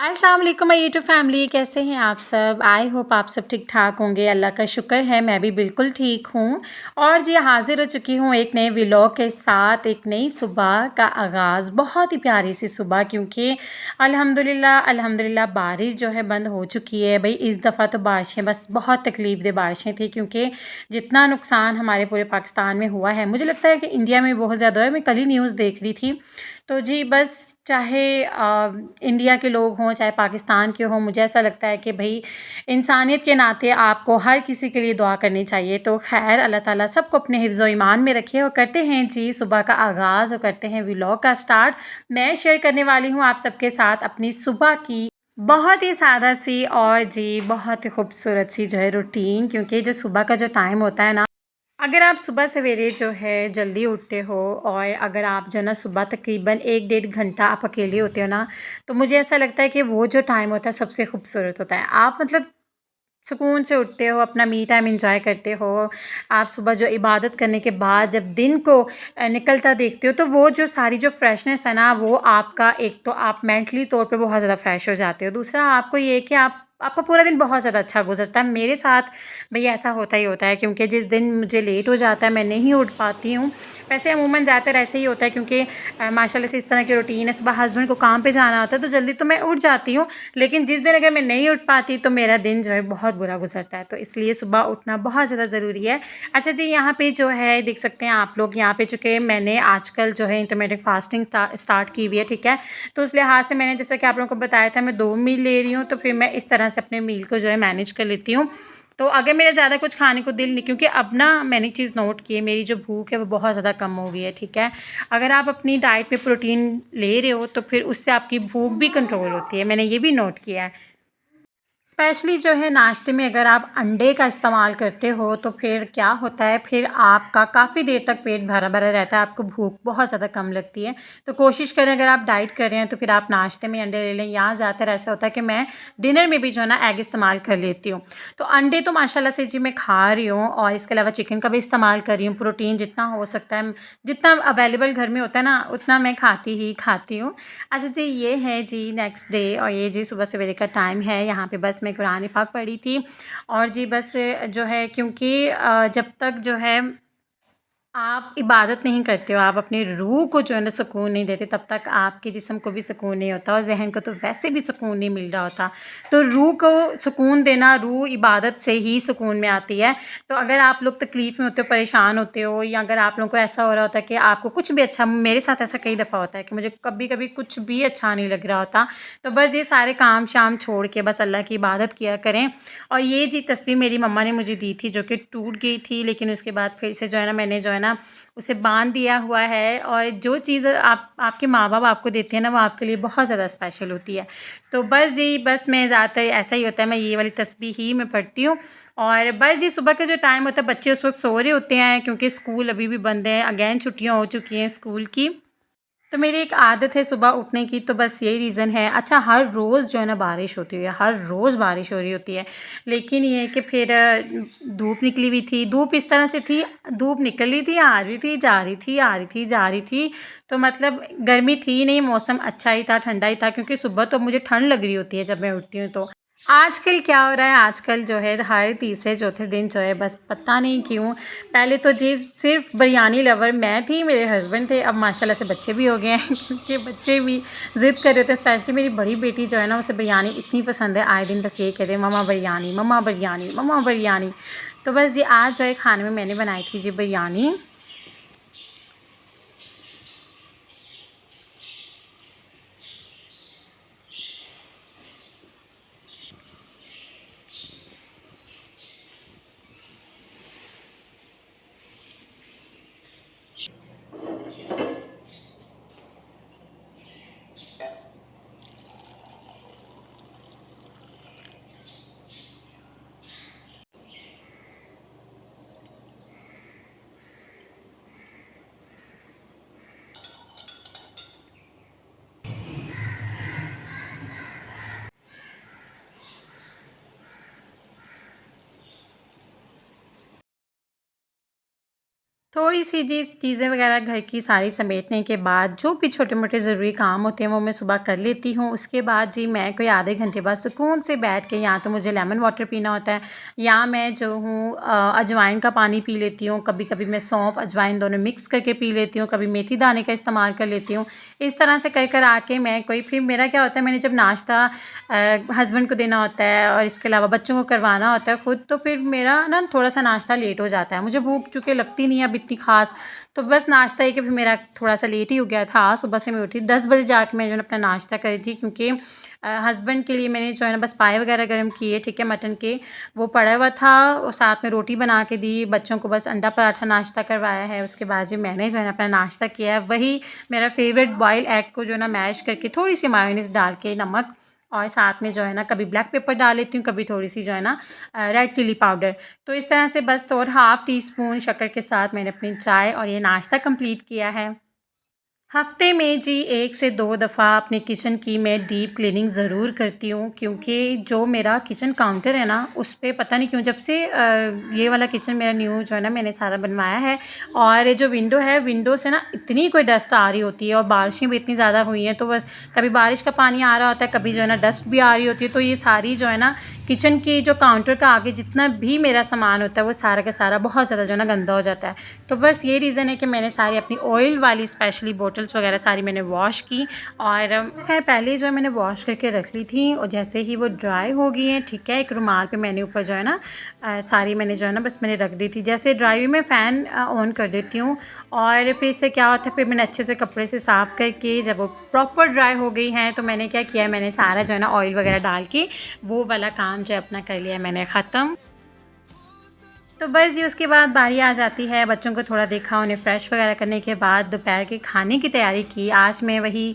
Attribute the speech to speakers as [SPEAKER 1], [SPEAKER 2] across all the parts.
[SPEAKER 1] अस्सलाम वालेकुम my YouTube family, कैसे हैं आप सब। आई होप आप सब ठीक ठाक होंगे। अल्लाह का शुक्र है मैं भी बिल्कुल ठीक हूँ। और जी हाज़िर हो चुकी हूँ एक नए व्लॉग के साथ, एक नई सुबह का आगाज़, बहुत ही प्यारी सी सुबह, क्योंकि अल्हम्दुलिल्लाह अल्हम्दुलिल्लाह बारिश जो है बंद हो चुकी है। भाई इस दफ़ा तो बारिशें बस बहुत तकलीफ़ दे बारिशें थी, क्योंकि जितना नुकसान हमारे पूरे पाकिस्तान में हुआ है, मुझे लगता है कि इंडिया में बहुत ज़्यादा है। मैं कल ही न्यूज़ देख रही थी, तो जी बस चाहे इंडिया के लोग हों चाहे पाकिस्तान के हों, मुझे ऐसा लगता है कि भई इंसानियत के नाते आपको हर किसी के लिए दुआ करनी चाहिए। तो ख़ैर अल्लाह ताला सबको अपने हिफ्ज़ व ईमान में रखे। और करते हैं जी सुबह का आगाज़ और करते हैं व्लॉग का स्टार्ट। मैं शेयर करने वाली हूँ आप सबके साथ अपनी सुबह की बहुत ही सादा सी और जी बहुत ही खूबसूरत सी जो है रूटीन, क्योंकि जो सुबह का जो टाइम होता है ना, अगर आप सुबह सवेरे जो है जल्दी उठते हो और अगर आप जो है ना सुबह तकरीबन 1 डेढ़ घंटा आप अकेले होते हो ना, तो मुझे ऐसा लगता है कि वो जो टाइम होता है सबसे खूबसूरत होता है। आप मतलब सुकून से उठते हो, अपना मी टाइम एंजॉय करते हो। आप सुबह जो इबादत करने के बाद जब दिन को निकलता देखते हो, तो वो जो सारी जो फ्रेशनेस है ना, वो आपका एक तो आप मेंटली तौर पे बहुत ज़्यादा फ्रेश हो जाते हो। दूसरा आपको ये है कि आपका पूरा दिन बहुत ज़्यादा अच्छा गुजरता है। मेरे साथ भई ऐसा होता ही होता है, क्योंकि जिस दिन मुझे लेट हो जाता है, मैं नहीं उठ पाती हूँ। वैसे अमूमन ज़्यादातर ऐसे ही होता है, क्योंकि माशाल्लाह से इस तरह की रूटीन है। सुबह हस्बैंड को काम पे जाना होता है, तो जल्दी तो मैं उठ जाती हूँ, लेकिन जिस दिन अगर मैं नहीं उठ पाती तो मेरा दिन जो है बहुत बुरा गुजरता है। तो इसलिए सुबह उठना बहुत ज़्यादा ज़रूरी है। अच्छा जी, यहाँ पे जो है देख सकते हैं आप लोग, यहाँ पे चूँकि मैंने आजकल जो है इंटरमिटेंट फास्टिंग स्टार्ट की हुई है, ठीक है। तो उस लिहाज से मैंने जैसा कि आप लोगों को बताया था, मैं 2 मील ले रही हूँ, तो फिर मैं इस तरह से अपने मील को जो है मैनेज कर लेती हूँ। तो अगर मेरा ज़्यादा कुछ खाने को दिल नहीं, क्योंकि अब ना मैंने एक चीज़ नोट की है, मेरी जो भूख है वो बहुत ज़्यादा कम हो गई है, ठीक है। अगर आप अपनी डाइट पे प्रोटीन ले रहे हो, तो फिर उससे आपकी भूख भी कंट्रोल होती है, मैंने ये भी नोट किया है। स्पेशली जो है नाश्ते में अगर आप अंडे का इस्तेमाल करते हो, तो फिर क्या होता है, फिर आपका काफ़ी देर तक पेट भरा भरा रहता है, आपको भूख बहुत ज़्यादा कम लगती है। तो कोशिश करें, अगर आप डाइट कर रहे हैं तो फिर आप नाश्ते में अंडे ले लें। यहाँ ज़्यादातर ऐसा होता है कि मैं डिनर में भी जो है ना एग इस्तेमाल कर लेती हूँ। तो अंडे तो माशाल्लाह से जी मैं खा रही हूँ, और इसके अलावा चिकन का भी इस्तेमाल कर रही हूँ। प्रोटीन जितना हो सकता है, जितना अवेलेबल घर में होता है ना, उतना मैं खाती ही खाती हूँ। अच्छा जी, ये है जी नेक्स्ट डे, और ये जी सुबह सवेरे का टाइम है। यहाँ पे बस मैं कुरान पाक पढ़ी थी, और जी बस जो है, क्योंकि जब तक जो है आप इबादत नहीं करते हो, आप अपनी रूह को जो है ना सुकून नहीं देते, तब तक आपके जिस्म को भी सुकून नहीं होता, और ज़हन को तो वैसे भी सुकून नहीं मिल रहा होता। तो रूह को सुकून देना, रूह इबादत से ही सुकून में आती है। तो अगर आप लोग तकलीफ़ में होते हो, परेशान होते हो, या अगर आप लोगों को ऐसा हो रहा होता है कि आपको कुछ भी अच्छा, मेरे साथ ऐसा कई दफ़ा होता है कि मुझे कभी-कभी कुछ भी अच्छा नहीं लग रहा होता, तो बस ये सारे काम-शाम छोड़ के बस अल्लाह की इबादत किया करें। और ये जी तस्वीर मेरी मम्मा ने मुझे दी थी, जो कि टूट गई थी, लेकिन उसके बाद फिर से जो है ना मैंने जो है ना उसे बांध दिया हुआ है। और जो चीज़ आपके माँ बाप आपको देते हैं ना, वो आपके लिए बहुत ज़्यादा स्पेशल होती है। तो बस जी बस मैं ज़्यादातर ऐसा ही होता है, मैं ये वाली तस्बीह ही मैं पढ़ती हूँ। और बस जी सुबह का जो टाइम होता है, बच्चे उस वक्त सो रहे होते हैं, क्योंकि स्कूल अभी भी बंद है, अगेन छुट्टियाँ हो चुकी हैं स्कूल की। तो मेरी एक आदत है सुबह उठने की, तो बस यही रीज़न है। अच्छा, हर रोज़ जो है ना बारिश होती है, हर रोज़ बारिश हो रही होती है, लेकिन ये है कि फिर धूप निकली हुई थी। धूप इस तरह से थी, धूप निकल रही थी, आ रही थी, जा रही थी, आ रही थी, जा रही थी। तो मतलब गर्मी थी नहीं, मौसम अच्छा ही था, ठंडा ही था, क्योंकि सुबह तो मुझे ठंड लग रही होती है जब मैं उठती हूँ। तो आजकल क्या हो रहा है, आजकल जो है हर तीसरे चौथे दिन जो है, बस पता नहीं क्यों, पहले तो जी सिर्फ बिरयानी लवर मैं थी, मेरे हस्बैंड थे, अब माशाल्लाह से बच्चे भी हो गए हैं क्योंकि बच्चे भी ज़िद कर रहे थे। स्पेशली मेरी बड़ी बेटी जो है ना, उसे बिरयानी इतनी पसंद है, आए दिन बस ये कहते हैं मम्मा बिरयानी, मम्मा बिरयानी, मम्मा बिरयानी। तो बस ये आज जो है खाने में मैंने बनाई थी जी बिरयानी। थोड़ी-सी जी चीज़ें वग़ैरह घर की सारी समेटने के बाद जो भी छोटे-मोटे ज़रूरी काम होते हैं वो मैं सुबह कर लेती हूँ। उसके बाद जी मैं कोई आधे घंटे बाद सुकून से बैठ के या तो मुझे लेमन वाटर पीना होता है या मैं जो हूँ अजवाइन का पानी पी लेती हूँ। कभी-कभी मैं सौंफ, अजवाइन दोनों मिक्स करके पी लेती हूँ, कभी मेथी दाने का इस्तेमाल कर लेती हूँ। इस तरह से कर आके मैं कोई फिर मेरा क्या होता है, मैंने जब नाश्ता हस्बैंड को देना होता है और इसके अलावा बच्चों को करवाना होता है खुद, तो फिर मेरा ना थोड़ा-सा नाश्ता लेट हो जाता है। मुझे भूख चूँकि लगती नहीं है अब इतनी ख़ास, तो बस नाश्ता ही कि फिर मेरा थोड़ा-सा लेट ही हो गया था। सुबह से मैं उठी 10 बजे जाके मैं जो है अपना नाश्ता करी थी, क्योंकि हस्बैंड के लिए मैंने जो है ना बस पाए वगैरह गरम किए, ठीक है, मटन के, वो पड़ा हुआ था और साथ में रोटी बना के दी। बच्चों को बस अंडा पराठा नाश्ता करवाया है। उसके बाद जी मैंने जो है ना अपना नाश्ता किया है। वही मेरा फ़ेवरेट बॉयल एग को जो है ना मैश करके थोड़ी-सी मायोनीज़ डाल के, नमक और साथ में जो है ना कभी ब्लैक पेपर डाल लेती हूँ, कभी थोड़ी-सी जो है ना रेड चिली पाउडर। तो इस तरह से बस तो और हाफ़ टी स्पून शक्कर के साथ मैंने अपनी चाय और ये नाश्ता कंप्लीट किया है। हफ्ते में जी 1 से 2 दफ़ा अपने किचन की मैं डीप क्लीनिंग ज़रूर करती हूँ, क्योंकि जो मेरा किचन काउंटर है ना, उस पे पता नहीं क्यों जब से ये वाला किचन मेरा न्यू जो है ना मैंने सारा बनवाया है, और जो विंडो है, विंडो से ना इतनी कोई डस्ट आ रही होती है और बारिशें भी इतनी ज़्यादा हुई हैं, तो बस कभी बारिश का पानी आ रहा होता है, कभी जो है ना डस्ट भी आ रही होती है। तो ये सारी जो है ना किचन की जो काउंटर का आगे जितना भी मेरा सामान होता है वो सारा का सारा बहुत ज़्यादा जो है ना गंदा हो जाता है। तो बस ये रीज़न है कि मैंने सारी अपनी ऑयल वाली स्पेशली बोटल्स वगैरह सारी मैंने वॉश की, और खैर पहले जो है मैंने वॉश करके रख ली थी, और जैसे ही वो ड्राई हो गई हैं, ठीक है, एक रुमाल पे मैंने ऊपर जो है ना सारी मैंने जो है ना बस मैंने रख दी थी। जैसे ड्राई हुई मैं फ़ैन ऑन कर देती हूँ, और फिर इससे क्या होता है, फिर मैंने अच्छे से कपड़े से साफ़ करके जब वो प्रॉपर ड्राई हो गई हैं, तो मैंने क्या किया, मैंने सारा जो है ना ऑयल वगैरह डाल के वो वाला काम जो है अपना कर लिया मैंने ख़त्म। तो बस ये उसके बाद बारी आ जाती है, बच्चों को थोड़ा देखा, उन्हें फ़्रेश वगैरह करने के बाद दोपहर के खाने की तैयारी की। आज मैं वही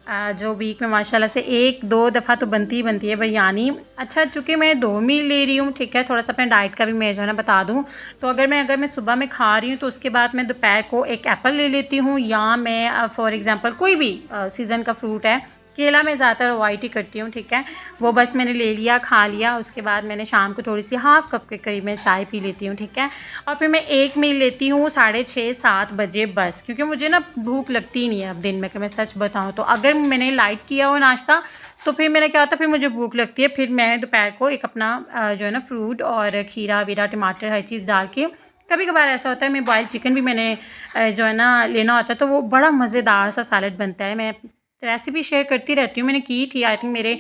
[SPEAKER 1] जो वीक में माशाल्लाह से 1-2 दफ़ा तो बनती ही बनती है बिरयानी। अच्छा, चूँकि मैं 2 मील ले रही हूँ, ठीक है, थोड़ा-सा अपने डाइट का भी मैं जो है ना बता दूँ। तो अगर मैं सुबह में खा रही हूँ तो उसके बाद मैं दोपहर को एक एप्पल ले लेती हूँ, या मैं फ़ॉर एग्ज़ाम्पल कोई भी सीज़न का फ्रूट है, केला मैं ज़्यादातर अवॉइड ही करती हूँ, ठीक है। वो बस मैंने ले लिया, खा लिया, उसके बाद मैंने शाम को थोड़ी-सी हाफ़ कप के करीब मैं चाय पी लेती हूँ, ठीक है। और फिर मैं एक मील लेती हूँ 6:30-7 बजे बस, क्योंकि मुझे ना भूख लगती ही नहीं है अब दिन में, अगर मैं सच बताऊँ तो। अगर मैंने लाइट किया हो नाश्ता, तो फिर मेरा क्या होता है, फिर मुझे भूख लगती है, फिर मैं दोपहर को एक अपना जो है ना फ्रूट और खीरा-वीरा, टमाटर, हर चीज़ डाल के, कभी-कभार ऐसा होता है मैं बॉइल्ड चिकन भी मैंने जो है ना लेना होता है, तो वो बड़ा मज़ेदार सा सैलेड बनता है। मैं रेसिपी शेयर करती रहती हूँ, मैंने की थी आई थिंक मेरे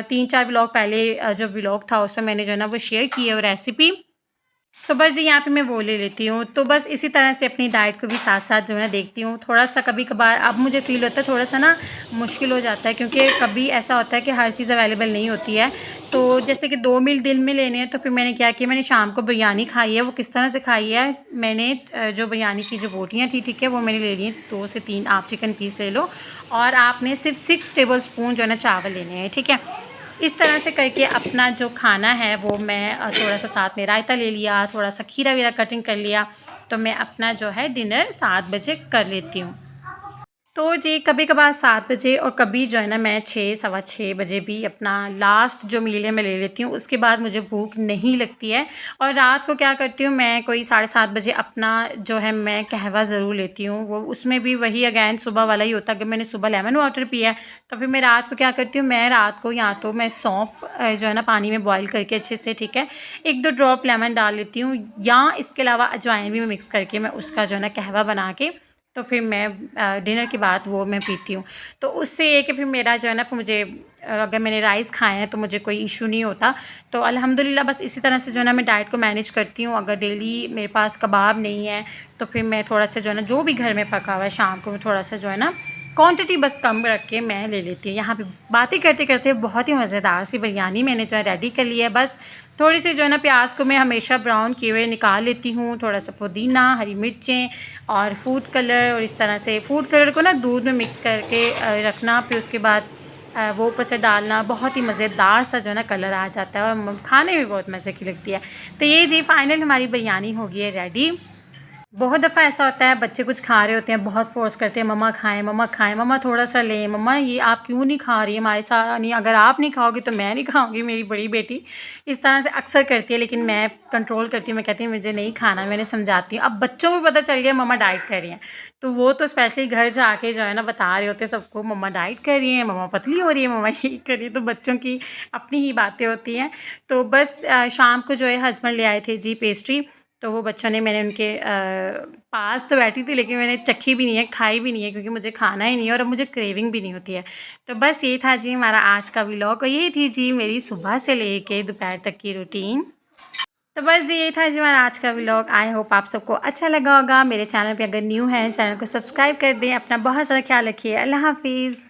[SPEAKER 1] 3-4 व्लॉग पहले, जो व्लॉग था उसमें मैंने जो है ना वो शेयर की है वो रेसिपी। तो बस जी यहाँ पे मैं वो ले लेती हूँ। तो बस इसी तरह से अपनी डाइट को भी साथ-साथ जो है ना देखती हूँ। थोड़ा-सा कभी-कभार अब मुझे फ़ील होता है थोड़ा-सा ना मुश्किल हो जाता है, क्योंकि कभी ऐसा होता है कि हर चीज़ अवेलेबल नहीं होती है। तो जैसे कि 2 मील दिन में लेने हैं, तो फिर मैंने क्या किया, मैंने शाम को बिरयानी खाई है। वो किस तरह से खाई है, मैंने जो बिरयानी की जो बोटियाँ थी, ठीक है, वो मैंने ले ली हैं 2 से 3, आप चिकन पीस ले लो, और आपने सिर्फ़ 6 टेबल स्पून जो है ना चावल लेने हैं, ठीक है। इस तरह से करके अपना जो खाना है वो मैं थोड़ा-सा साथ में रायता ले लिया, थोड़ा-सा खीरा-वीरा कटिंग कर लिया, तो मैं अपना जो है डिनर 7 बजे कर लेती हूँ। तो जी कभी-कभार 7 बजे, और कभी जो है ना मैं 6, सवा 6 बजे भी अपना लास्ट जो मील है मैं ले लेती हूँ। उसके बाद मुझे भूख नहीं लगती है, और रात को क्या करती हूँ, मैं कोई 7:30 बजे अपना जो है मैं कहवा ज़रूर लेती हूँ। वो उसमें भी वही अगेन सुबह वाला ही होता है। अगर मैंने सुबह लेमन वाटर पिया है, तो फिर मैं रात को क्या करती हूँ, मैं रात को या तो मैं सौंफ जो है ना पानी में बॉयल करके अच्छे से, ठीक है, 1-2 ड्रॉप लेमन डाल लेती हूँ, या इसके अलावा अजवाइन भी मैं मिक्स करके मैं उसका जो है ना कहवा बना के, तो फिर मैं डिनर के बाद वो मैं पीती हूँ। तो उससे ये कि फिर मेरा जो है ना, फिर मुझे अगर मैंने राइस खाए हैं तो मुझे कोई इशू नहीं होता। तो अल्हम्दुलिल्लाह बस इसी तरह से जो है ना मैं डाइट को मैनेज करती हूँ। अगर डेली मेरे पास कबाब नहीं है, तो फिर मैं थोड़ा-सा जो है ना जो भी घर में पका हुआ है, शाम को मैं थोड़ा-सा जो है ना क्वांटिटी बस कम रख के मैं ले लेती हूँ। यहाँ पे बातें करते-करते बहुत ही मज़ेदार सी बिरयानी मैंने जो है रेडी कर ली है। बस थोड़ी-सी जो है ना प्याज़ को मैं हमेशा ब्राउन किए हुए निकाल लेती हूँ, थोड़ा-सा पुदीना, हरी मिर्चें और फूड कलर, और इस तरह से फूड कलर को ना दूध में मिक्स करके रखना, फिर उसके बाद वो ऊपर से डालना, बहुत ही मज़ेदार सा जो है ना कलर आ जाता है, और खाने में बहुत मज़े की लगती है। तो ये जी फाइनल हमारी बिरयानी हो गई है रेडी। बहुत दफ़ा ऐसा होता है बच्चे कुछ खा रहे होते हैं, बहुत फ़ोर्स करते हैं मम्मा खाएँ, मम्मा थोड़ा-सा लें, मम्मा ये आप क्यों नहीं खा रही हमारे साथ नहीं अगर आप नहीं खाओगी तो मैं नहीं खाऊँगी, मेरी बड़ी बेटी इस तरह से अक्सर करती है लेकिन मैं कंट्रोल करती हूँ, मैं कहती हूँ मुझे नहीं खाना, मैंने समझाती हूँ। अब बच्चों को पता चल गया मम्मा डाइट कर रही हैं, तो वो तो स्पेशली घर जाके जो है ना बता रहे होते हैं सबको मम्मा डाइट कर रही हैं, मम्मा पतली हो रही है, मम्मा ये कर रही है, तो बच्चों की अपनी ही बातें होती हैं। तो बस शाम को जो है हस्बैंड ले आए थे जी पेस्ट्री, तो वो बच्चों ने मैंने उनके पास तो बैठी थी लेकिन मैंने चखी भी नहीं है, खाई भी नहीं है क्योंकि मुझे खाना ही नहीं है और अब मुझे क्रेविंग भी नहीं होती है। तो बस ये था जी हमारा आज का व्लॉग और ये थी जी मेरी सुबह से लेके दोपहर तक की रूटीन। तो बस जी ये था जी हमारा आज का व्लॉग। आई होप आप सबको अच्छा लगा होगा। मेरे चैनल पे अगर न्यू है चैनल को सब्सक्राइब कर दें। अपना बहुत सारा ख्याल रखिए। अल्लाह हाफ़िज़।